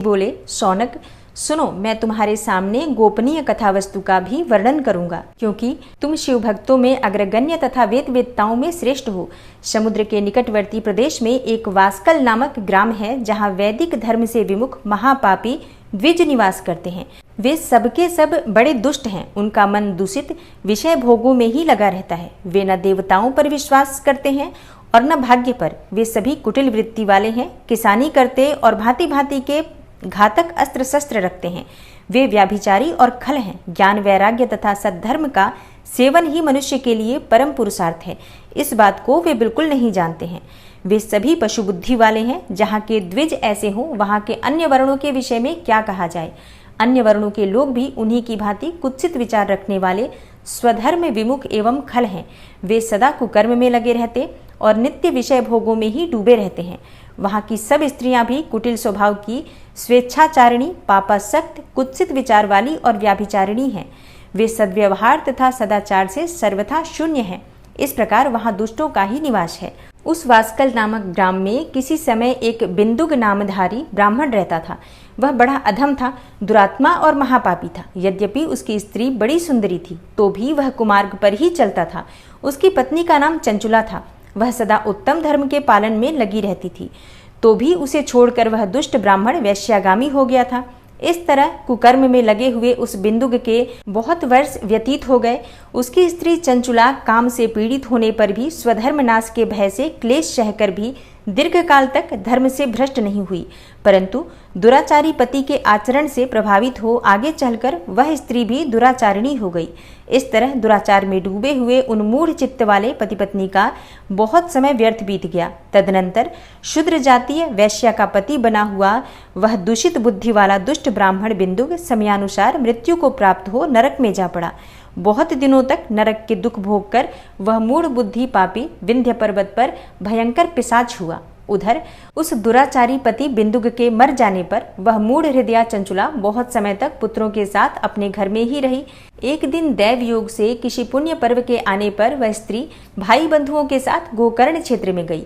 बोले, शौनक सुनो, मैं तुम्हारे सामने गोपनीय कथा वस्तु का भी वर्णन करूंगा, क्योंकि तुम शिव भक्तों में अग्रगण्य तथा वेद वेत्ताओं में श्रेष्ठ हो। समुद्र के निकटवर्ती प्रदेश में एक वास्कल नामक ग्राम है, जहाँ वैदिक धर्म से विमुख महापापी द्विज निवास करते हैं। वे सबके सब बड़े दुष्ट हैं। उनका मन दूषित विषय भोगों में ही लगा रहता है। वे न देवताओं पर विश्वास करते हैं और न भाग्य पर। वे सभी कुटिल वृत्ति वाले हैं, किसानी करते और भांति भांति के घातक अस्त्र शस्त्र रखते हैं। वे व्याभिचारी और खल हैं। ज्ञान वैराग्य तथा सद्धर्म का सेवन ही मनुष्य के लिए परम पुरुषार्थ है, इस बात को वे बिल्कुल नहीं जानते हैं। वे सभी पशु बुद्धि वाले हैं। जहाँ के द्विज ऐसे हों, वहाँ के अन्य वर्णों के विषय में क्या कहा जाए। अन्य वर्णों के लोग भी उन्हीं की भांति कुत्सित विचार रखने वाले स्वधर्म विमुख एवं खल हैं। वे सदा कुकर्म में लगे रहते और नित्य विषय भोगों में ही डूबे रहते हैं। वहाँ की सब स्त्रियां भी कुटिल स्वभाव की, स्वेच्छाचारिणी, पापासक्त, कुत्सित विचार वाली और व्याभिचारिणी हैं। वे सद्व्यवहार तथा सदाचार से सर्वथा शून्य हैं। इस प्रकार वहाँ दुष्टों का ही निवास है। उस वास्कल नामक ग्राम में किसी समय एक बिंदुक नामधारी ब्राह्मण रहता था। वह बड़ा अधम था, दुरात्मा और महापापी था। यद्यपि उसकी स्त्री बड़ी सुंदरी थी, तो भी वह कुमार्ग पर ही चलता था। उसकी पत्नी का नाम चंचुला था। वह सदा उत्तम धर्म के पालन में लगी रहती थी, तो भी उसे छोड़कर वह दुष्ट ब्राह्मण वैश्यागामी हो गया था। इस तरह कुकर्म में लगे हुए उस बिंदुक के बहुत वर्ष व्यतीत हो गए। उसकी स्त्री चंचुला काम से पीड़ित होने पर भी, स्वधर्म नाश के भय से क्लेश सहकर भी दीर्घ काल तक धर्म से भ्रष्ट नहीं हुई, परंतु दुराचारी पति के आचरण से प्रभावित हो आगे चलकर वह स्त्री भी दुराचारिणी हो गई। इस तरह दुराचार में डूबे हुए उन मूढ़ चित्त वाले पति पत्नी का बहुत समय व्यर्थ बीत गया। तदनंतर शूद्र जातीय वैश्या का पति बना हुआ वह दूषित बुद्धि वाला दुष्ट ब्राह्मण बिंदुक समयानुसार मृत्यु को प्राप्त हो नरक में जा पड़ा। बहुत दिनों तक नरक के दुख भोग कर वह मूढ़ बुद्धि पापी विंध्य पर्वत पर भयंकर पिशाच हुआ। उधर उस दुराचारी पति बिंदुक के मर जाने पर वह मूढ़ हृदया चंचुला बहुत समय तक पुत्रों के साथ अपने घर में ही रही। एक दिन दैव योग से किसी पुण्य पर्व के आने पर वह स्त्री भाई बंधुओं के साथ गोकर्ण क्षेत्र में गई।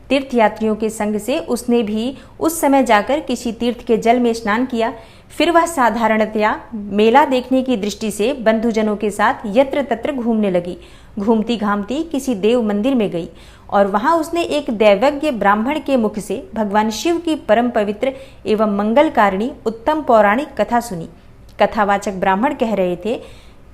तीर्थयात्रियों के संग से उसने भी उस समय जाकर किसी तीर्थ के जल में स्नान किया। फिर वह साधारणतया मेला देखने की दृष्टि से बंधुजनों के साथ यत्र तत्र घूमने लगी। घूमती घामती किसी देव मंदिर में गई और वहां उसने एक दैवज्ञ ब्राह्मण के मुख से भगवान शिव की परम पवित्र एवं मंगलकारिणी उत्तम पौराणिक कथा सुनी। कथावाचक ब्राह्मण कह रहे थे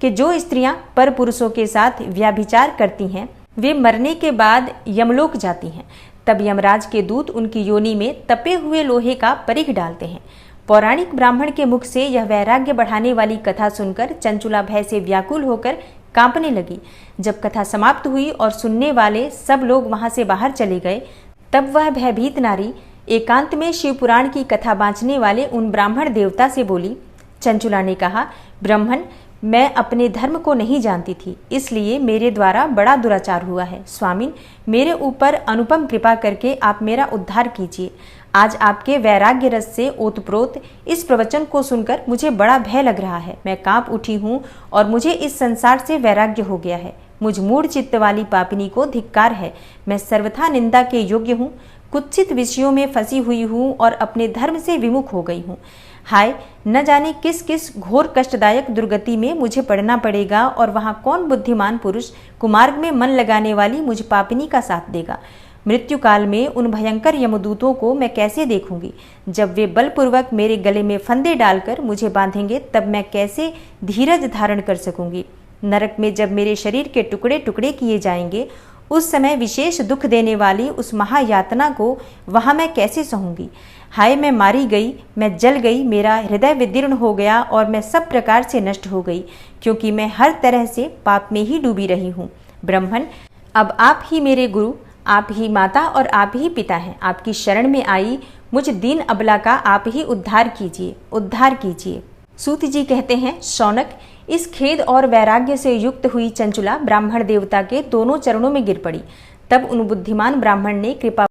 कि जो स्त्रियां पर पुरुषों के साथ व्याभिचार करती हैं, वे मरने के बाद यमलोक जाती हैं। तब यमराज के दूत उनकी योनि में तपे हुए लोहे का परिघ डालते हैं। पौराणिक ब्राह्मण के मुख से यह वैराग्य बढ़ाने वाली कथा सुनकर चंचुला भय से व्याकुल होकर कांपने लगी। जब कथा समाप्त हुई और सुनने वाले सब लोग वहां से बाहर चले गए, तब वह भयभीत नारी एकांत में शिव पुराण की कथा बांचने वाले उन ब्राह्मण देवता से बोली। चंचुला ने कहा, ब्राह्मण, मैं अपने धर्म को नहीं जानती थी, इसलिए मेरे द्वारा बड़ा दुराचार हुआ है। स्वामिन, मेरे ऊपर अनुपम कृपा करके आप मेरा उद्धार कीजिए। आज आपके वैराग्य रस से ओतप्रोत इस प्रवचन को सुनकर मुझे बड़ा भय लग रहा है। मैं कांप उठी हूँ और मुझे इस संसार से वैराग्य हो गया है। मुझ मूढ़ चित्त वाली पापिनी को धिक्कार है। मैं सर्वथा निंदा के योग्य हूँ, कुत्सित विषयों में फंसी हुई हूँ और अपने धर्म से विमुख हो गई हूँ। हाय, न जाने किस किस घोर कष्टदायक दुर्गति में मुझे पड़ना पड़ेगा और वहाँ कौन बुद्धिमान पुरुष कुमार्ग में मन लगाने वाली मुझ पापिनी का साथ देगा। मृत्यु काल में उन भयंकर यमदूतों को मैं कैसे देखूंगी। जब वे बलपूर्वक मेरे गले में फंदे डालकर मुझे बांधेंगे, तब मैं कैसे धीरज धारण कर सकूंगी। नरक में जब मेरे शरीर के टुकड़े टुकड़े किए जाएंगे, उस समय विशेष दुख देने वाली उस महायातना को वहां मैं कैसे सहूंगी। हाय, मैं मारी गई, मैं जल गई, मेरा हृदय विदीर्ण हो गया और मैं सब प्रकार से नष्ट हो गई, क्योंकि मैं हर तरह से पाप में ही डूबी रही हूँ। ब्राह्मण, अब आप ही मेरे गुरु, आप ही माता और आप ही पिता हैं। आपकी शरण में आई मुझ दीन अबला का आप ही उद्धार कीजिए, उद्धार कीजिए। सूत जी कहते हैं, शौनक, इस खेद और वैराग्य से युक्त हुई चंचुला ब्राह्मण देवता के दोनों चरणों में गिर पड़ी। तब उन बुद्धिमान ब्राह्मण ने कृपा